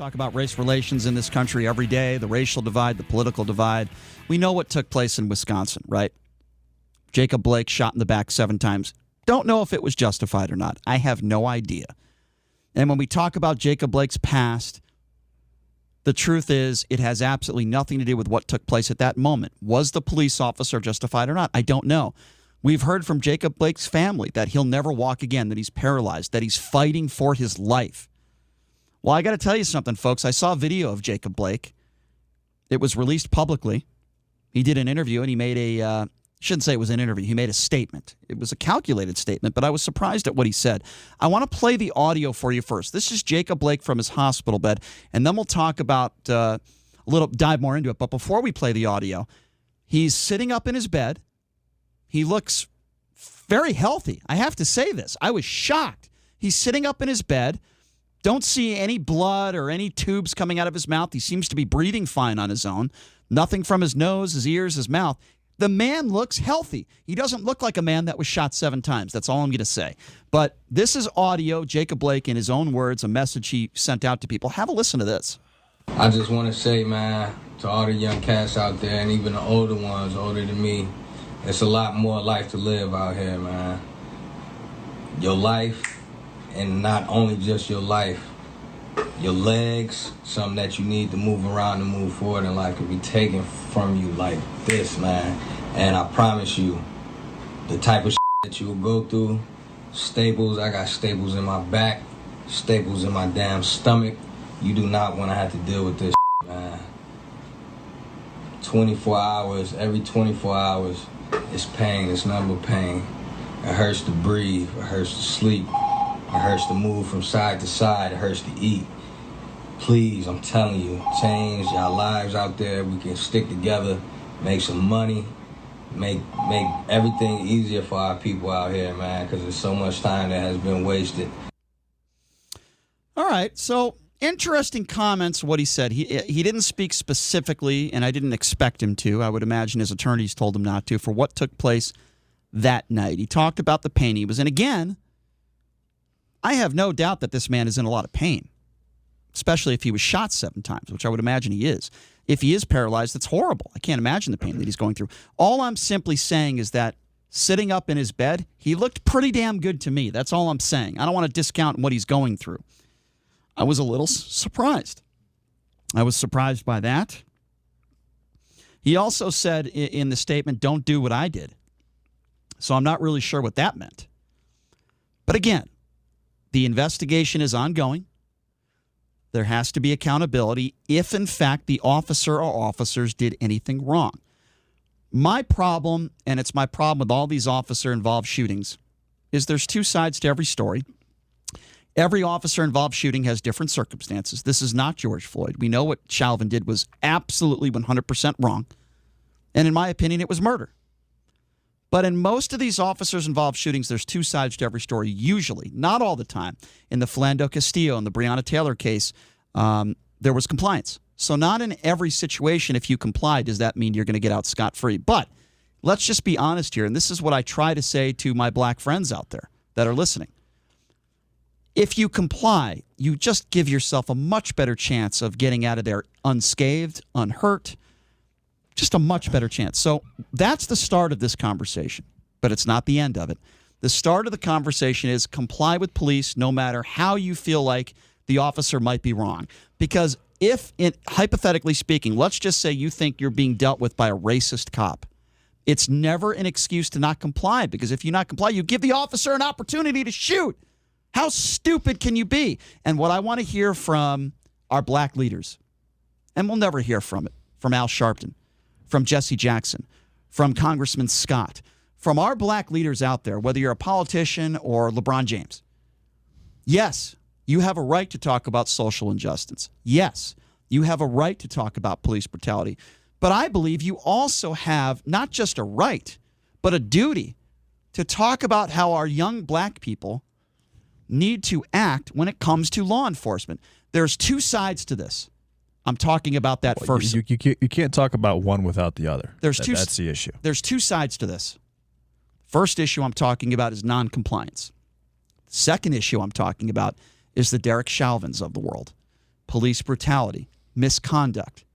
Talk about race relations in this country every day, the racial divide, the political divide. We know what took place in Wisconsin, right? Jacob Blake shot in the back 7 times. Don't know if it was justified or not. I have no idea. And when we talk about Jacob Blake's past, the truth is it has absolutely nothing to do with what took place at that moment. Was the police officer justified or not? I don't know. We've heard from Jacob Blake's family that he'll never walk again, that he's paralyzed, that he's fighting for his life. Well, I got to tell you something, folks. I saw a video of Jacob Blake. It was released publicly. He did an interview, and he made a, shouldn't say it was an interview, he made a statement. It was a calculated statement, but I was surprised at what he said. I want to play the audio for you first. This is Jacob Blake from his hospital bed, and then we'll talk about, dive more into it. But before we play the audio, he's sitting up in his bed. He looks very healthy. I have to say this. I was shocked. He's sitting up in his bed. Don't see any blood or any tubes coming out of his mouth. He seems to be breathing fine on his own. Nothing from his nose, his ears, his mouth. The man looks healthy. He doesn't look like a man that was shot 7 times. That's all I'm going to say. But this is audio, Jacob Blake, in his own words, a message he sent out to people. Have a listen to this. I just want to say, man, to all the young cats out there, and even the older ones, older than me, it's a lot more life to live out here, man. Your life, and not only just your life, your legs, something that you need to move around and move forward in life, could be taken from you like this, man. And I promise you, the type of that you will go through, staples, I got staples in my back, staples in my damn stomach. You do not want to have to deal with this, man. 24 hours, every 24 hours, it's pain, it's nothing but pain. It hurts to breathe, it hurts to sleep. It hurts to move from side to side. It hurts to eat. Please, I'm telling you, change our lives out there. We can stick together, make some money, make everything easier for our people out here, man, because there's so much time that has been wasted. All right, so interesting comments, what he said. He didn't speak specifically, and I didn't expect him to. I would imagine his attorneys told him not to, for what took place that night. He talked about the pain he was in. Again, I have no doubt that this man is in a lot of pain, especially if he was shot 7 times, which I would imagine he is. If he is paralyzed, that's horrible. I can't imagine the pain that he's going through. All I'm simply saying is that sitting up in his bed, he looked pretty damn good to me. That's all I'm saying. I don't want to discount what he's going through. I was a little surprised. I was surprised by that. He also said in the statement, don't do what I did. So I'm not really sure what that meant. But again, the investigation is ongoing. There has to be accountability if, in fact, the officer or officers did anything wrong. My problem, and it's my problem with all these officer-involved shootings, is there's 2 sides to every story. Every officer-involved shooting has different circumstances. This is not George Floyd. We know what Chauvin did was absolutely 100% wrong. And in my opinion, it was murder. But in most of these officers-involved shootings, there's 2 sides to every story, usually. Not all the time. In the Philando Castillo and the Breonna Taylor case, there was compliance. So not in every situation, if you comply, does that mean you're going to get out scot-free. But let's just be honest here, and this is what I try to say to my black friends out there that are listening. If you comply, you just give yourself a much better chance of getting out of there unscathed, unhurt, just a much better chance. So that's the start of this conversation, but it's not the end of it. The start of the conversation is comply with police no matter how you feel like the officer might be wrong. Because if, hypothetically speaking, let's just say you think you're being dealt with by a racist cop, it's never an excuse to not comply, because if you not comply, you give the officer an opportunity to shoot. How stupid can you be? And what I want to hear from our black leaders, and we'll never hear from Al Sharpton, from Jesse Jackson, from Congressman Scott, from our black leaders out there, whether you're a politician or LeBron James. Yes, you have a right to talk about social injustice. Yes, you have a right to talk about police brutality. But I believe you also have not just a right, but a duty to talk about how our young black people need to act when it comes to law enforcement. There's 2 sides to this. I'm talking about that first. You can't talk about one without the other. That's the issue. There's 2 sides to this. First issue I'm talking about is noncompliance. Second issue I'm talking about is the Derek Chauvins of the world. police brutality, misconduct.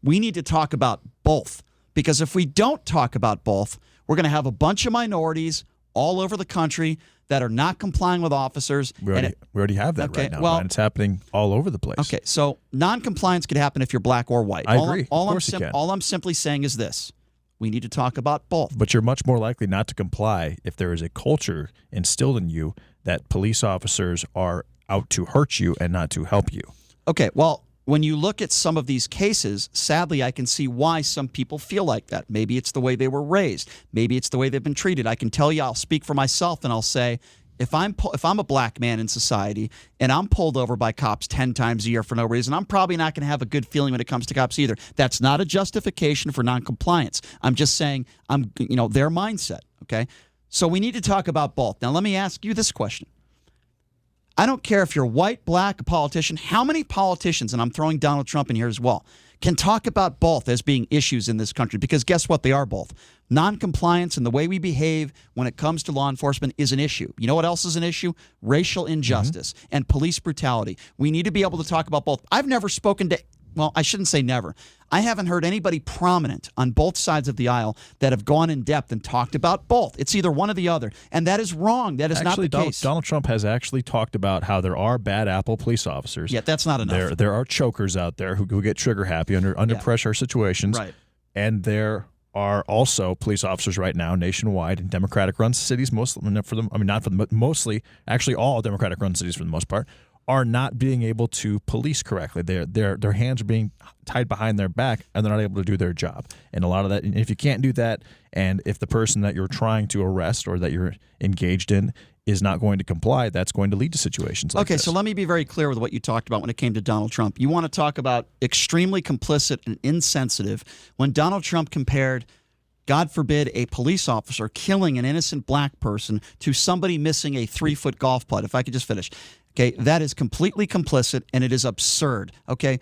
We need to talk about both, because if we don't talk about both, we're going to have a bunch of minorities all over the country that are not complying with officers. We already have that right now, Brian. It's happening all over the place. Okay, so non-compliance could happen if you're black or white. I agree. Of course it can. All I'm simply saying is this. We need to talk about both. But you're much more likely not to comply if there is a culture instilled in you that police officers are out to hurt you and not to help you. Okay, well, when you look at some of these cases, sadly, I can see why some people feel like that. Maybe it's the way they were raised. Maybe it's the way they've been treated. I can tell you, I'll speak for myself, and I'll say, if I'm a black man in society and I'm pulled over by cops 10 times a year for no reason, I'm probably not going to have a good feeling when it comes to cops either. That's not a justification for noncompliance. I'm just saying their mindset, okay? So we need to talk about both. Now, let me ask you this question. I don't care if you're white, black, a politician. How many politicians, and I'm throwing Donald Trump in here as well, can talk about both as being issues in this country? Because guess what? They are both. Noncompliance and the way we behave when it comes to law enforcement is an issue. You know what else is an issue? Racial injustice and police brutality. We need to be able to talk about both. I've never spoken to, well, I shouldn't say never. I haven't heard anybody prominent on both sides of the aisle that have gone in depth and talked about both. It's either one or the other. And that is wrong. That is not the case. Donald Trump has actually talked about how there are bad apple police officers. Yeah, that's not enough. There are chokers out there who get trigger happy under pressure situations. Right. And there are also police officers right now nationwide in Democratic-run cities, mostly actually all Democratic-run cities for the most part, are not being able to police correctly. Their hands are being tied behind their back, and they're not able to do their job. And a lot of that, and if you can't do that, and if the person that you're trying to arrest or that you're engaged in is not going to comply, that's going to lead to situations like this. Okay, so let me be very clear with what you talked about when it came to Donald Trump. You want to talk about extremely complicit and insensitive when Donald Trump compared, God forbid, a police officer killing an innocent black person to somebody missing a 3-foot golf putt. If I could just finish. Okay, that is completely complicit, and it is absurd. Okay,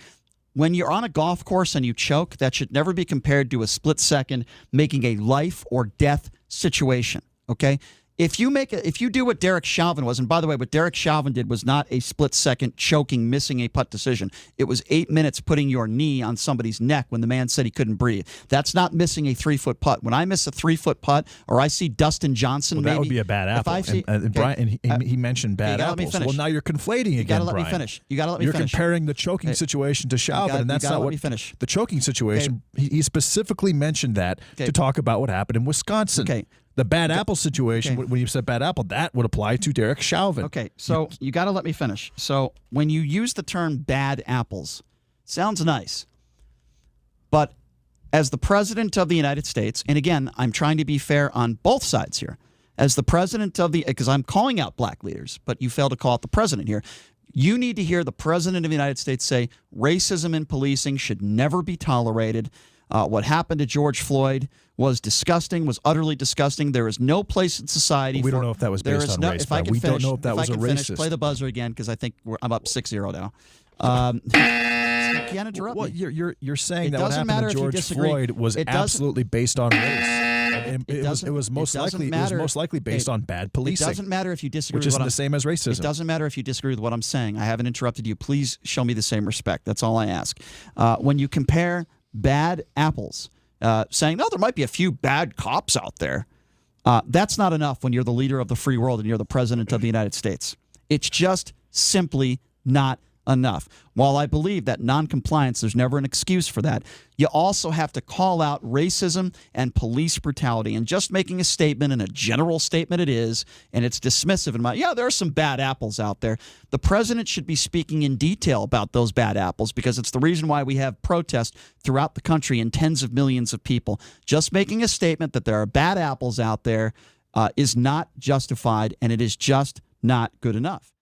when you're on a golf course and you choke, that should never be compared to a split second making a life or death situation. Okay, if you do what Derek Chauvin was, and by the way, what Derek Chauvin did was not a split second choking, missing a putt decision. It was 8 minutes putting your knee on somebody's neck when the man said he couldn't breathe. That's not missing a 3-foot putt. When I miss a 3-foot putt, or I see Dustin Johnson, that would be a bad apple. Brian, he mentioned bad apples. Well, now you're conflating again, You got to let Brian. me finish. You got to let me You're finish. comparing the choking situation to Chauvin, and that's not what. The choking situation. He specifically mentioned that to talk about what happened in Wisconsin. Okay. The bad apple situation, when you said bad apple, that would apply to Derek Chauvin. Okay, so you got to let me finish. So when you use the term bad apples, sounds nice. But as the President of the United States, and again, I'm trying to be fair on both sides here, as the President of the, because I'm calling out black leaders, but you fail to call out the President here, you need to hear the President of the United States say racism in policing should never be tolerated. What happened to George Floyd was disgusting, was utterly disgusting. There is no place in society. We don't know if that was based on race. We don't know if that was a racist. Play the buzzer again, because I think I'm up 6-0 now. You can't interrupt me. You're saying that what happened to George Floyd was absolutely based on race. It was most likely based on bad policing. It doesn't matter if you disagree. Which isn't the same as racism. It doesn't matter if you disagree with what I'm saying. I haven't interrupted you. Please show me the same respect. That's all I ask. When you compare bad apples, saying, no, there might be a few bad cops out there. That's not enough when you're the leader of the free world and you're the President of the United States. It's just simply not enough. While I believe that noncompliance, there's never an excuse for that, you also have to call out racism and police brutality. And just making a statement, and a general statement it is, and it's dismissive and there are some bad apples out there. The president should be speaking in detail about those bad apples, because it's the reason why we have protests throughout the country and tens of millions of people. Just making a statement that there are bad apples out there is not justified, and it is just not good enough.